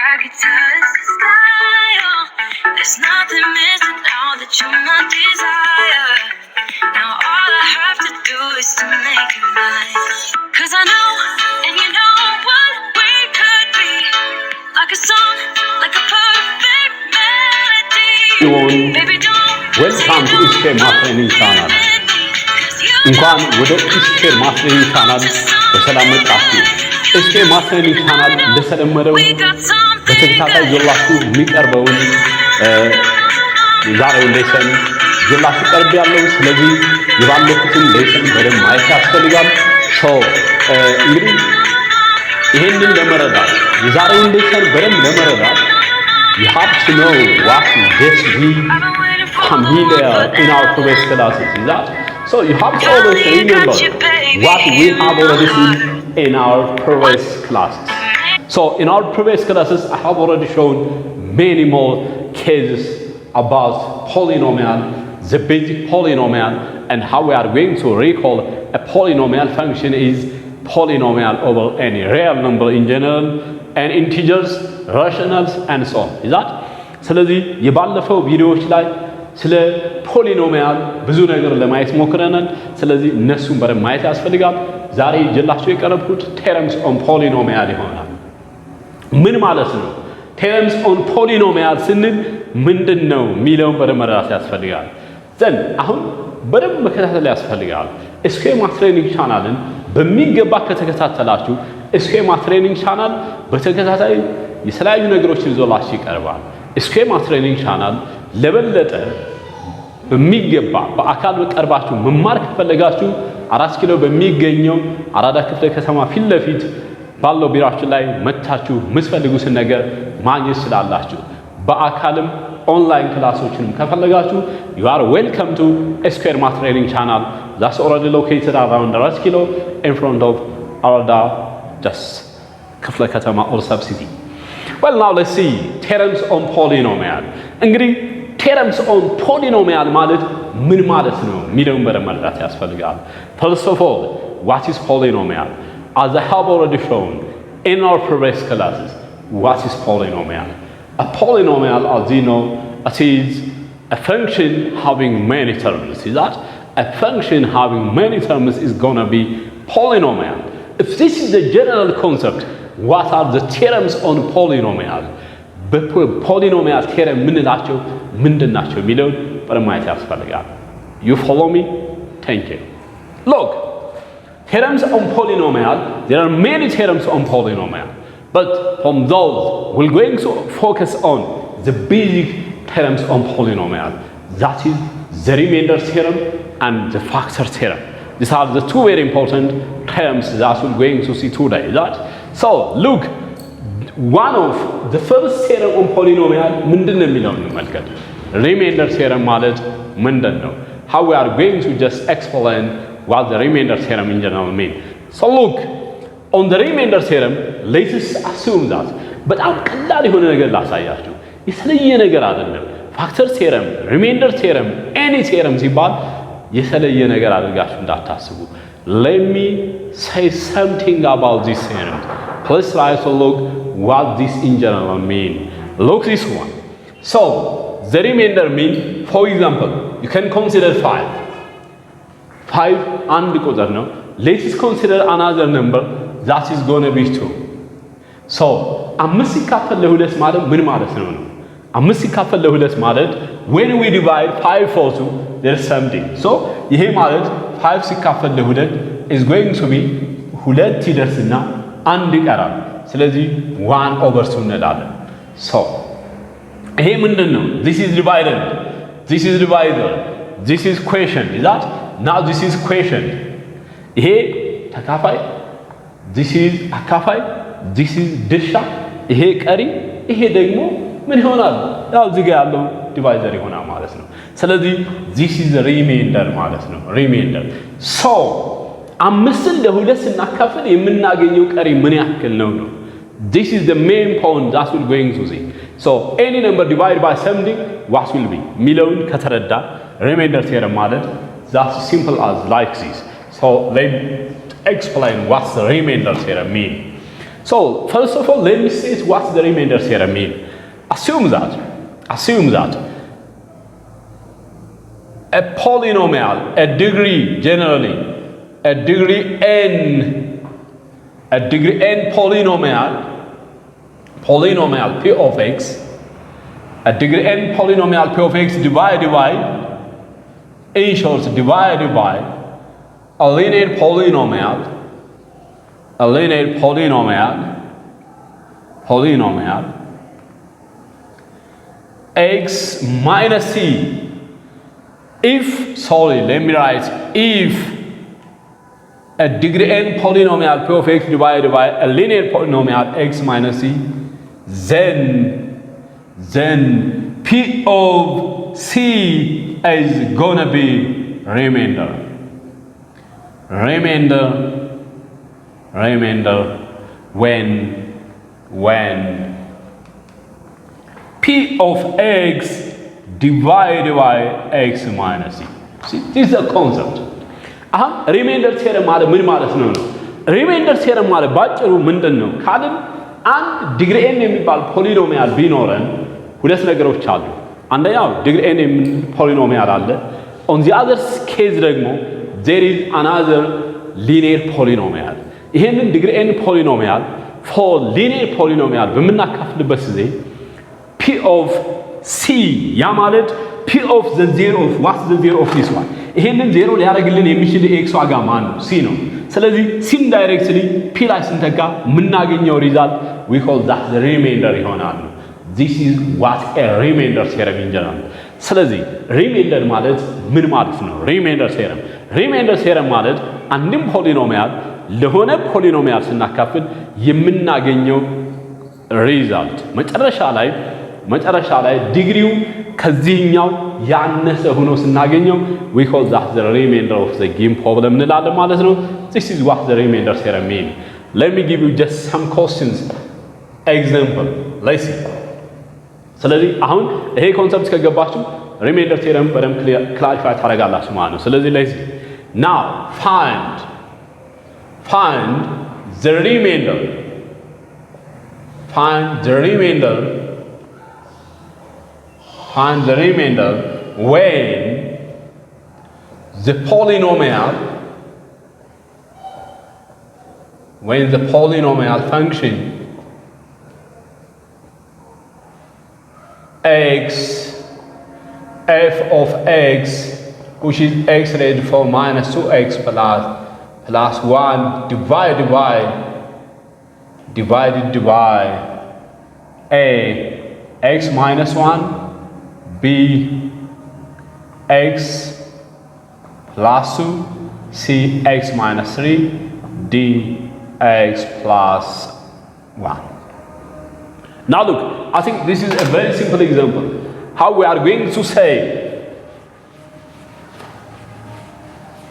I could touch the sky. Oh, there's nothing missing now that you're my desire. Now all I have to do is to make you mine. 'Cause I know, and you know what we could be. Like a song, like a perfect melody. Baby, don't welcome to Isker Mastering Channel. እንኳን ወደ ኢስኬር ማስተሪንግ ቻናል በሰላም መጣችሁ። ኢስኬር ማስተሪንግ ቻናል እንደተለመደው በተከታታይ ይዤላችሁ የሚቀርበውን የዛሬውን ሌሰን ይዤላችሁ ቀርብ ያለው። ስለዚህ የባለፉትን ሌሰን በደንብ ማየት ያስፈልጋል። እንግዲህ ይሄንን ለመረዳት የዛሬውን ሌሰን በደንብ ለመረዳት you have to know what this we familiar in our previous classes is that. So you have to always remember what we have already seen in our previous classes. So in our previous classes, I have already shown many more cases about polynomial, the basic polynomial, and how we are going to recall a polynomial function is polynomial over any real number in general, and integers, rationals, and so on. Is that? ስለዚህ የባለፈው ቪዲዮዎች ላይ ስለ ፖሊኖሚያል ብዙ ነገር ለማየት ሞክረናል። ስለዚህ እነሱን በደንብ ማየት ያስፈልጋል። ዛሬ ይዤላችሁ የቀረብኩት ቴረምስ ኦን ፖሊኖሚያል ይሆናል። ምን ማለት ነው? ቴረምስ ኦን ፖሊኖሚያል ስንል ምንድነው የሚለውን በደንብ መረዳት ያስፈልጋል። ዘንድ አሁን በደንብ መከታተል ያስፈልጋል። ስኬማ ትሬኒንግ ቻናልን በሚገባ ከተከታተላችሁ ስኬማ ትሬኒንግ ቻናል በተከታታይ የተለያዩ ነገሮችን ይዞላችሁ ይቀርባል። ስኬማ ትሬኒንግ ቻናል ለበለጠ በሚገባ በአካል በቀርባችሁ መማር ከፈለጋችሁ 4 ኪሎ በሚገኘው አራዳ ክፍለ ከተማ ፊት ለፊት ባለው ቢራችን ላይ መታችሁ የምትፈልጉትን ነገር ማግኘት ስላላችሁ በአካልም ኦንላይን ክላሶችንም ከፈለጋችሁ you are welcome to Square Training Channel that's already located around 4 ኪሎ in front of Arada just ክፍለ ከተማ or sub city. Well, now let's see theorems on polynomial. እንግዲህ theorems on polynomial ማለት ምን ማለት ነው የሚለውን በደንብ መረዳት ያስፈልጋል። First of all, what is polynomial? As I have already shown in our previous classes, what is polynomial? A polynomial, as you know, it is a function having many terms. Is that? A function having many terms is going to be polynomial. If this is the general concept, what are the theorems on polynomial? በፖሊኖሚያል ቴረም ምንላቸው ምንድናቸው የሚለውን በማየት ያስፈልጋል። You follow me? Thank you. Look, theorems on polynomial, there are many theorems on polynomial, but from those we're going to focus on the basic theorems on polynomial. That is the remainder theorem and the factor theorem. These are the two very important theorems that we're going to see today. So look, one of the first theorem on polynomial ምንድነው የሚለውን እንመልከት። remainder theorem ማለት ምንድነው? How we are going to just explain what the remainder theorem in general mean. So look, on the remainder theorem, let's assume that በጣም ቀላል የሆነ ነገር ላሳያችሁ። የተለየ ነገር አይደለም። factor theorem, remainder theorem, any theorem ሲባል የተለየ ነገር አድርጋችሁ እንዳታስቡ። Let me say something about this theorem. Please try to look what this in general mean. Look this one. So the remainder mean, for example, you can consider 5. 5 and ቁጥር ነው. Let's consider another number that is going to be 2. So 5 ሲካፈል ለ2 ማለት ምን ማለት ነው? 5 ሲካፈል ለ2 ማለት when we divide 5 for 2 there's something. So ይሄ ማለት 5 ሲካፈል ለ2 is going to be 2 ይደርስና አንድ ይቀራል። ስለዚህ 1/2 እንላለን። So ይሄ ምንድነው? This is divided, this is divided, this is quotient. Is that? Now this is quotient. ይሄ ተካፋይ፣ this is አካፋይ፣ this is ድርሻ፣ ይሄ ቀሪ፣ ይሄ ደግሞ ምን ይሆናል? ያው እዚህ ጋር ያለው ዲቫይዘር ይሆናል ማለት ነው። ስለዚህ this is the remainder ማለት ነው። remainder. So 5ን ለ2 ስናካፍል የምናገኘው ቀሪ ምን ያክል ነው? This is the main point that we're going to see. So any number divided by something, what will be? ሚለውን ከተረዳ remainder theorem ማለት that's simple as like this. So let's explain what the remainder theorem mean. So first of all, let me say what the remainder theorem means. Assume that a polynomial, a degree generally, a degree n polynomial p of x, a degree n polynomial p of x divided by, in short, divided by a linear polynomial x minus c. If a degree n polynomial p of x divided by a linear polynomial x minus c, then p of c is gonna be remainder when p of x divided by x minus c. See, this is a concept. ሪሜንደር ቴረም ማለት ምን ማለት ነው? ሪሜንደር ቴረም ማለት ባጭሩ ምንድነው ካልን አንድ ዲግሪ ኤን የሚባል ፖሊኖሚያል ቢኖረን ሁለት ነገሮች አሉ። አንደኛው ዲግሪ ኤን ፖሊኖሚያል አለ። on the other case ደግሞ there is another linear polynomial. ይሄንን ዲግሪ ኤን ፖሊኖሚያል for linear polynomial በምናካፍልበት ጊዜ p of c ያ ማለት p of the zero of what's the zero of this one. ይሄንን ዜሮ ሊያደርግልን የሚችል ኤክስ ዋጋ ማን ነው? ሲ ነው። ስለዚህ ሲን ዳይሬክትሊ ፒ ላይ ስንተካ የምናገኘው ሪዛልት we call that the remainder ይሆናል። this is what a remainder theorem in general. ስለዚህ ሪሜይንደር ማለት ምን ማለት ነው? ሪሜይንደር ቴረም ማለት አንድም ፖሊኖሚያል ለሆነ ፖሊኖሚያል ስናካፍል የምናገኘው ሪዛልት መጨረሻ ላይ ዲግሪው ከዚህኛው ያነሰ ሆኖ ስናገኘው we call that the remainder of the given problem እንላለን ማለት ነው። this is what the remainder theorem means. let me give you just some questions example. let's see. ስለዚህ አሁን ይሄ ኮንሰፕት ከገባችሁ remainder theorem በደንብ ክላሪፋይ ታደርጋላችሁ ማለት ነው። ስለዚህ let's see. now find the remainder when the polynomial function x f of x, which is x raised to the power minus 2x plus 1 divided by a x minus 1, b x plus 2, c x minus 3, d x plus 1. Now look, I think this is a very simple example how we are going to say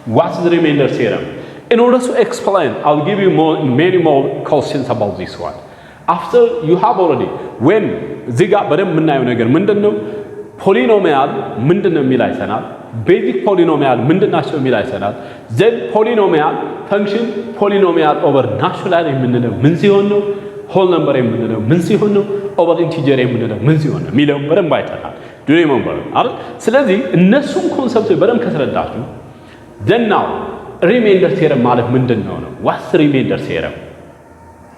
what's the remainder theorem. In order to explain, I'll give you many more questions about this one. After you have already, when እዚህ ጋር በደንብ የምናየው ነገር ምንድነው? ፖሊኖሚያል ምንድነው የሚል አይተናል። ቤዚክ ፖሊኖሚያል ምንድናቸው የሚል አይተናል። ዘን ፖሊኖሚያል ፈንክሽን ፖሊኖሚያል ኦቨር ናቹራል የምንለው ምን ሲሆን ነው? ሆል ነምበር የምንለው ምን ሲሆን ነው? ኦቨር ኢንቲጀር የምንለው ምን ሲሆን ነው የሚለው በደንብ አይተናል። ዱ ዩ ሪሜምበር አይደል? ስለዚህ እነሱን ኮንሰፕቶች በደንብ ከተረዳችሁ ዘን ናው ሪሜይንደር ቴረም ማለት ምንድነው ነው? ዋትስ ሪሜይንደር ቴረም?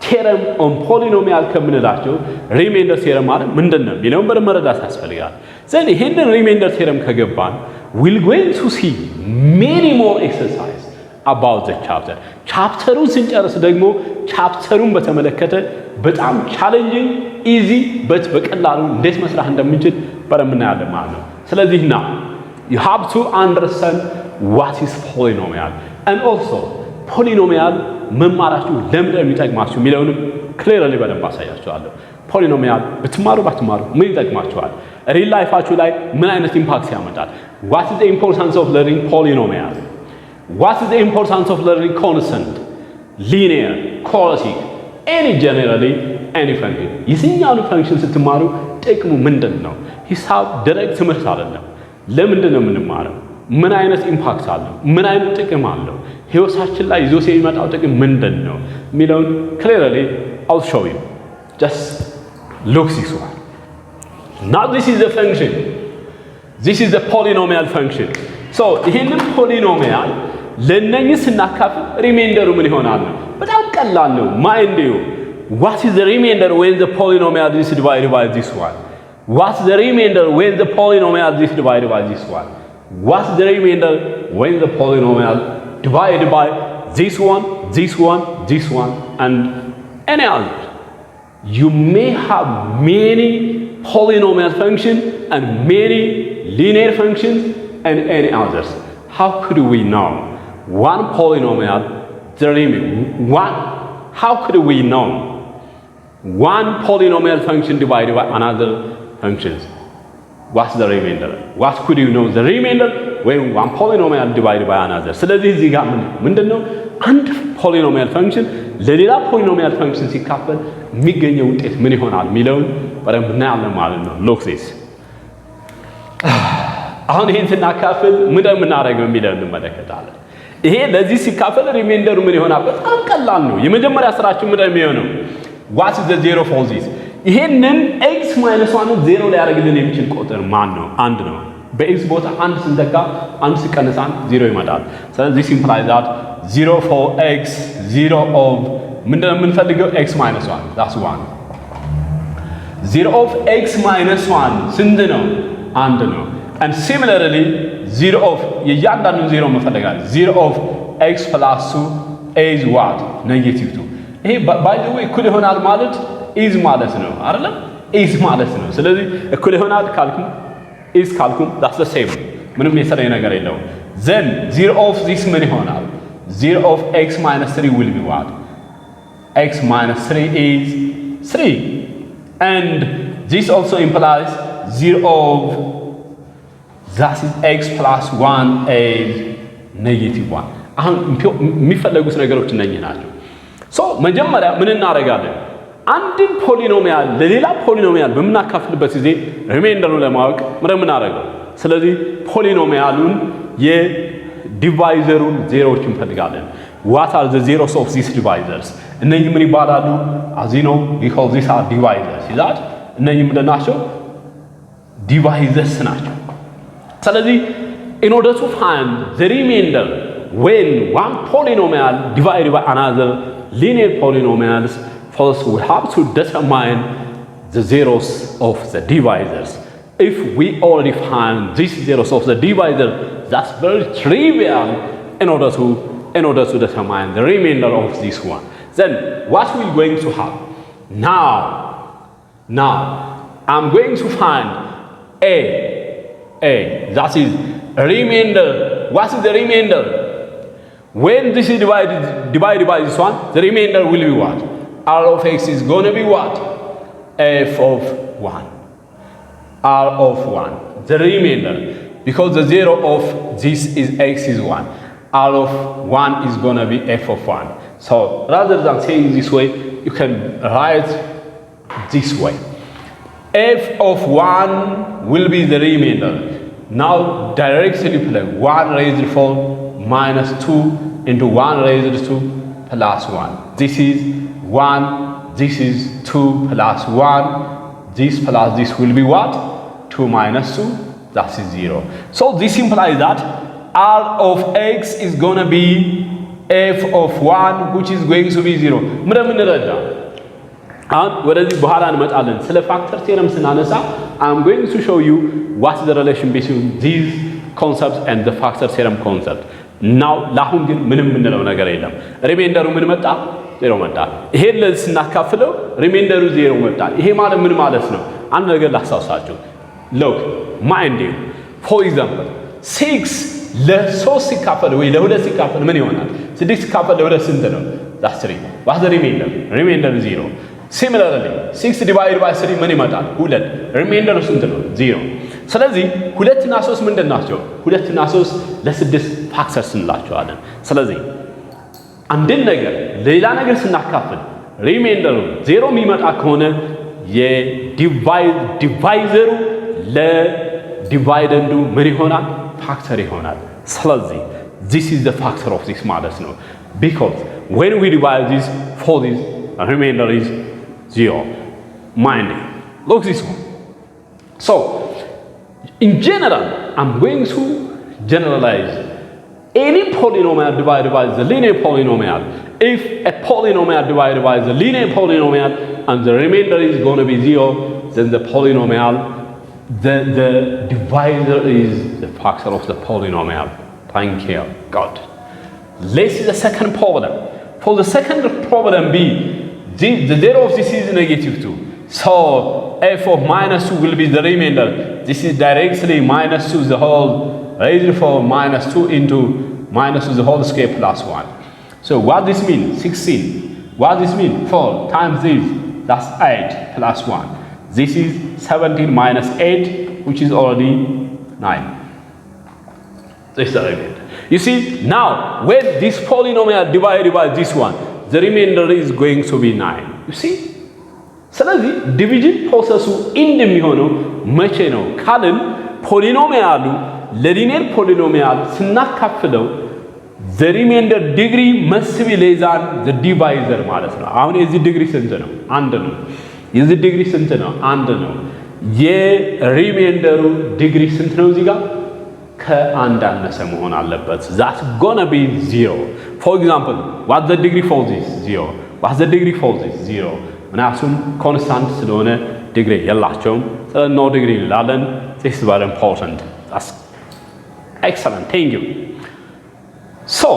ቴረም ኦን ፖሊኖሚያል ከምንላቸው ሪሜይንደር ቴረም ማለት ምንድነው የሚለውን በደንብ መረዳት ያስፈልጋል። ዘን ይሄንን ሪሜይንደር ቴረም ከገባን we'll going to see many more exercise about the chapter. ቻፕተሩን ስንጨርስ ደግሞ ቻፕተሩን በተመለከተ በጣም ቻሌንጂንግ ኢዚ በት በቀላሉ እንዴት መስራት እንደምንችል በደንብ እናያለን ማለት ነው። ስለዚህ now you have to understand what is polynomial and also polynomial መማራችሁ ለምን እንደሚጠቅማችሁ የሚለውንም ክሊርሊ በደንብ አሳያችኋለሁ። ፖሊኖሚያል ብትማሩ ባትማሩ ምን ይጠቅማችኋል? ሪል ላይፋችሁ ላይ ምን አይነት ኢምፓክት ያመጣል? what is the importance of learning polynomial? what is the importance of learning constant, linear, quadratic, any generally any function? የትኛውን ፈንክሽን ስትማሩ ጥቅሙ ምንድነው? ሂሳብ ደረቅ ትምህርት አይደለም። ለምንድን ነው የምንማረው? ምን አይነት ኢምፓክት አለው? ምን አይነት ጥቅም አለው? ህይወታችን ላይ ይዞ የሚመጣው ጥቅም ምንድነው የሚለውን ክሊርሊ I'll show you. Just look this one. Now this is the function. This is the polynomial function. So ይሄንን polynomial ለነኚህ ስናካፍል ሪሜንደሩ ምን ይሆናል? በጣም ቀላል ነው። ማይንድ ዩ what is the remainder when the polynomial is divided by this one? What's the remainder when the polynomial is divided by this one? What's the remainder when the polynomial divided by this one, this one, this one, and any other? You may have many polynomial functions and many linear functions and any others. How could we know one polynomial, the remainder? How could we know one polynomial function divided by another functions? What's the remainder? What could you know the remainder when one polynomial divided by another? ስለዚህ እዚህ ጋር ምንድነው አንድ polynomial function ለሌላ polynomial function ሲካፈል የሚገኘው ውጤት ምን ይሆናል የሚለውን በደንብ እናያለን ማለት ነው። look this አሁን ይሄን ስናካፍል ምን እንደምናደርገው የሚለውን እንመለከታለን። ይሄ ለዚህ ሲካፈል ሪሜንደሩ ምን ይሆናል? በጣም ቀላል ነው። የመጀመሪያ ስራችን ምን እንደሚሆነው what is the zero for this? ይሄንን x minus 1 ዜሮ ላይ ያደርግልን የሚችል ቁጥር ማን ነው? አንድ ነው። በx ቦታ አንድ ስንተካ አንድ ሲቀነስ አንድ ዜሮ ይመጣል። ስለዚህ this implies that 0 for x 0 of ምንድነው የምንፈልገው? x minus 1 that's 1. 0 of x minus 1 ስንት ነው? አንድ ነው። and similarly 0 of የእያንዳንዱን ዜሮ መፈለጋለን። 0 of x plus 2 is what? negative 2. ይሄ by the way እኩል ይሆናል ማለት is ማለት ነው አይደለም? is ማለት ነው። ስለዚህ እኩል ይሆናል ካልኩም is ካልኩም that's the same ምንም የተለየ ነገር የለውም። then 0 of this ምን ይሆናል? 0 of x minus 3 will be what? x minus 3 is 3 and this also implies 0 of that is x plus 1 is negative 1. አሁን የሚፈለጉት ነገሮች እነኚህ ናቸው። ሶ መጀመሪያ ምን እናደርጋለን? አንድን ፖሊኖሚያል ለሌላ ፖሊኖሚያል በመናካፍልበት ጊዜ ሪሜንደሩን ለማወቅ ምን እናደርጋለን? ስለዚህ ፖሊኖሚያሉን የዲቫይዘሩን ዜሮዎች እንፈልጋለን። what are the zeros of these divisors? እነኚህ ምን ይባላሉ? as you know because these are divisors ይላል። እነኚህ ምንድን ናቸው? divisors ናቸው። ስለዚህ in order to find the remainder when one polynomial divided by another linear polynomials, first we have to determine the zeros of the divisors. If we already find these zeros of the divisor, that's very trivial in order to determine the remainder of this one. Then what we're going to have? Now I'm going to find a that is a remainder. What is the remainder? When this is divided by this one, the remainder will be what? R of x is going to be what? F of 1. R of 1. The remainder. Because the zero of this is x is 1. R of 1 is going to be f of 1. So rather than saying this way, you can write this way. F of 1 will be the remainder. Now directly plug 1 raised to 4 minus 2 into 1 raised to 2 plus 1. This is 1, this is 2 plus 1. This plus this will be what? 2 minus 2, that is 0. So this implies that R of x is going to be f of 1 which is going to be 0. ምንም እንረዳ አሁን ወደዚህ በኋላ እንመጣለን። ስለ ፋክተር ቴረም ስናነሳ I'm going to show you what's the relation between these concepts and the factor theorem concept. Now ለአሁን ግን ምንም እንለው ነገር የለም። ሪሜንደሩ ምን መጣ? ዜሮ መጣ። ይሄን ለዚህ ስናካፍለው ሪሜንደሩ ዜሮ መጣ። ይሄ ማለት ምን ማለት ነው? አንድ ነገር ላስታውሳችሁ። look mind you for example 6 ለ3 ሲካፈል ወይ ለ2 ሲካፈል ምን ይሆናል? 6 ሲካፈል ለ2 ስንት ነው? that's 3. what's the remainder? remainder 0. similarly 6 divided by 3 ምን ይመጣል? 2. remainder ስንት ነው? 0. ስለዚህ 2 እና 3 ምንድን ናቸው? 2 እና 3 ለ6 ፋክተርስ እንላቸዋለን። ስለዚህ አንድን ነገር ሌላ ነገር ስናካፍል ሪሜንደሩ 0 የሚመጣ ከሆነ የዲቫይዘሩ ለዲቫይደንዱ ምን ይሆናል? ፋክተር ይሆናል። ስለዚህ this is the factor of this ማለት ነው. because when we divide this for this remainder is 0. Mind it. Look this one. So, in general, I'm going to generalize any polynomial divided by the linear polynomial. If a polynomial divided by the linear polynomial and the remainder is going to be 0, then the polynomial, the divisor is the factor of the polynomial. Thank you, God. Let's see the second problem. For the second problem B, the 0 of this is negative 2. So f of minus 2 will be the remainder. This is directly minus 2 the whole raised for minus 2 into minus 2 the whole square plus 1. So what this means? 16. What this means? 4 times this, that's 8 plus 1. This is 17 minus 8, which is already 9. This is the remainder. You see, now when this polynomial divided by this one, the remainder is going to be 9. You see? ስለዚህ ዲቪዥን ፕሮሰሱ እንደሚሆነው መቼ ነው ካልን ፖሊኖሚያሉ ለሊኒየር ፖሊኖሚያል ስናካፍለው the remainder degree must be less than the divisor ማለት ነው። አሁን የዚህ ዲግሪ ስንት ነው? አንድ ነው። የዚህ ዲግሪ ስንት ነው? አንድ ነው። የሪሜንደሩ ዲግሪ ስንት ነው? እዚህ ጋር ከአንድ አነሰ መሆን አለበት። that's gonna be 0. For example, what's the degree for this? 0. What's the degree for this? 0. ምክንያቱም ኮንስታንት ስለሆነ ዲግሪ የላቸውም። no degree እንላለን። this is very important. That's excellent. Thank you. So,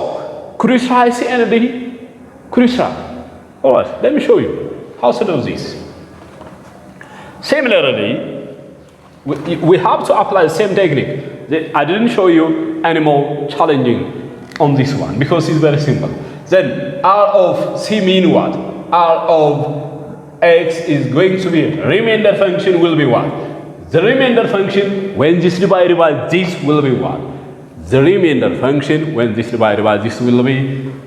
could you try C and D? Could you try? All right, let me show you how to do this. Similarly, we have to apply the same technique. I didn't show you any more challenging on this one because it's very simple. Then R of C mean what? R of X is going to be remainder function will be what? The remainder function when this divided by this will be what? The remainder function when this divided by this will be,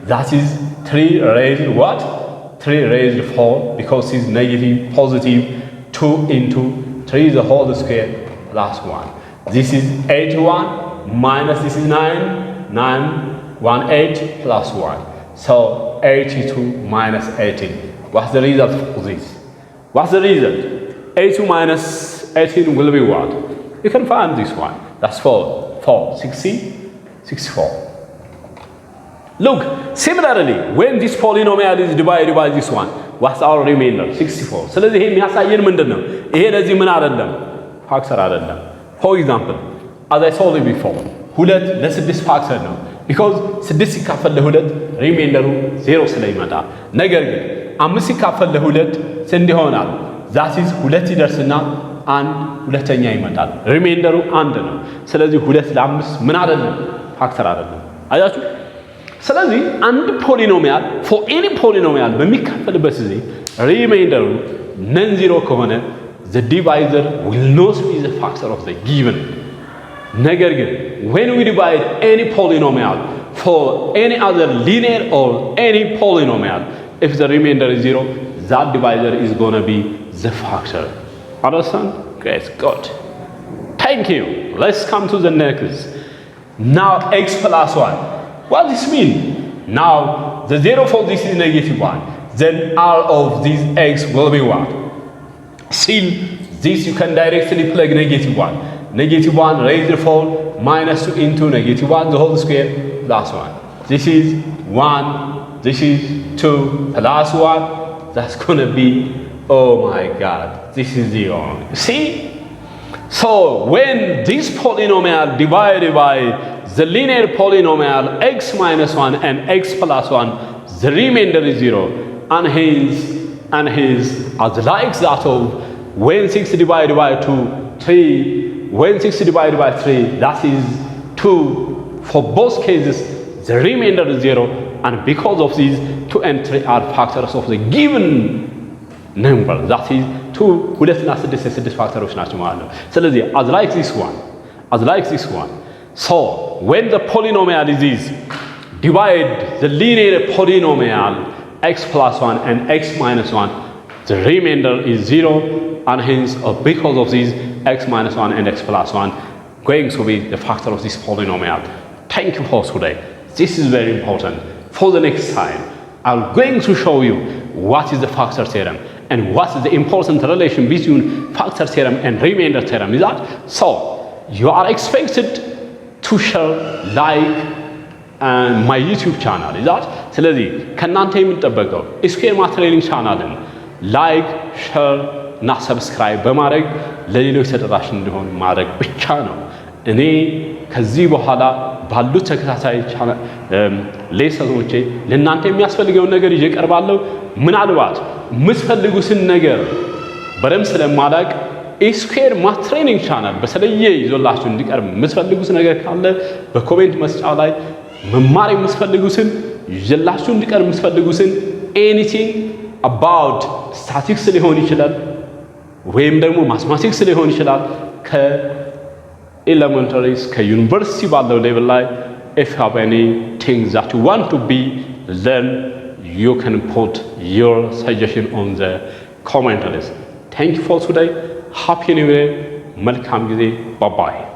that is 3 raised what? 3 raised 4 because it's negative, positive, 2 into 3 is the whole square plus 1. This is 81 minus this is 9, 9, 1, 8 plus 1. So 82 minus 18. What's the result for this? What's the result? 82 minus 18 will be what? You can find this one. That's 4. 4, 60, 64. Look, similarly, when this polynomial is divided by this one, what's our remainder? 64. ስለዚህ ይሄ የሚያሳየን ምንድነው? ይሄ ለዚህ ምን አይደለም? ፋክተር አይደለም. For example, as I told you before, 2 ለ6 ፋክተር ነው. because 6 ሲካፈል ለ2 ሪሜንደሩ 0 ስለሚመጣ። ነገር ግን 5 ሲካፈል ለ2 ስንት ይሆናል? that is 2 ይደርስና 1 ሁለተኛ ይመጣል። ሪሜንደሩ 1 ነው። ስለዚህ 2 ለ5 ምን አይደለም? ፋክተር አይደለም። አያችሁ? ስለዚህ አንድ ፖሊኖሚያል for any polynomial በሚካፈልበት ጊዜ ሪሜንደሩ ነን ዚሮ ከሆነ the divisor will not be the factor of the given. ነገር ግን when we divide any polynomial for any other linear or any polynomial, if the remainder is 0, that divisor is going to be the factor. Understand? Great, good. Thank you. Let's come to the next. Now x plus 1. What does this mean? Now the 0 for this is negative 1. Then R of this x will be what? Still, this you can directly plug negative 1. Negative 1 raised to 4 minus 2 into negative 1 the whole square plus 1. This is 1. This is 2 plus 1. That's going to be, oh my God, this is 0. See? So when this polynomial divided by the linear polynomial x minus 1 and x plus 1, the remainder is 0. And hence, as like that of when 6 divided by 2, 3, when 6 divided by 3, that is 2. For both cases, the remainder is 0. And because of these, 2 and 3 are factors of the given number. That is 2, 2 እና 6 ፋክተሮች ናቸው ማለት ነው። ስለዚህ as like this one. So when the polynomial is this, divide the linear polynomial x plus 1 and x minus 1, the remainder is 0, and hence because of this, x minus 1 and x plus 1 going to be the factor of this polynomial. Thank you for today. This is very important. For the next time, I'm going to show you what is the factor theorem and what is the important relation between factor theorem and remainder theorem is that. So you are expected to share, like my YouTube channel is that. ስለዚህ ከናንተ የሚጠበቀው ስኩዌር ማት ትሬኒንግ ቻናልን ላይክ ሼር እና ሰብስክራይብ በማድረግ ለሌሎች ተደራሽ እንዲሆን ማድረግ ብቻ ነው። እኔ ከዚህ በኋላ ባሉት ተከታታይ ሌሰኖቼ ለናንተ የሚያስፈልገውን ነገር ይዤ ቀርባለሁ። ምናልባት የምትፈልጉትን ነገር በደንብ ስለማላቅ ስኩዌር ማት ትሬኒንግ ቻናል በተለየ ይዞላችሁ እንዲቀርብ የምትፈልጉት ነገር ካለ በኮሜንት መስጫው ላይ መማር የምትፈልጉትን ይዤላችሁ እንዲቀርብ የምትፈልጉትን ኤኒቲንግ about statistics ሊሆን ይችላል ወይም ደግሞ ማትማቲክስ ሊሆን ይችላል ከኤሌመንተሪስ ከዩኒቨርሲቲ ባለው ሌቭል ላይ if you have anything that you want to be learn you can put your suggestion on the comment list. Thank you for today. Happy New Year. መልካም ጊዜ. Bye bye.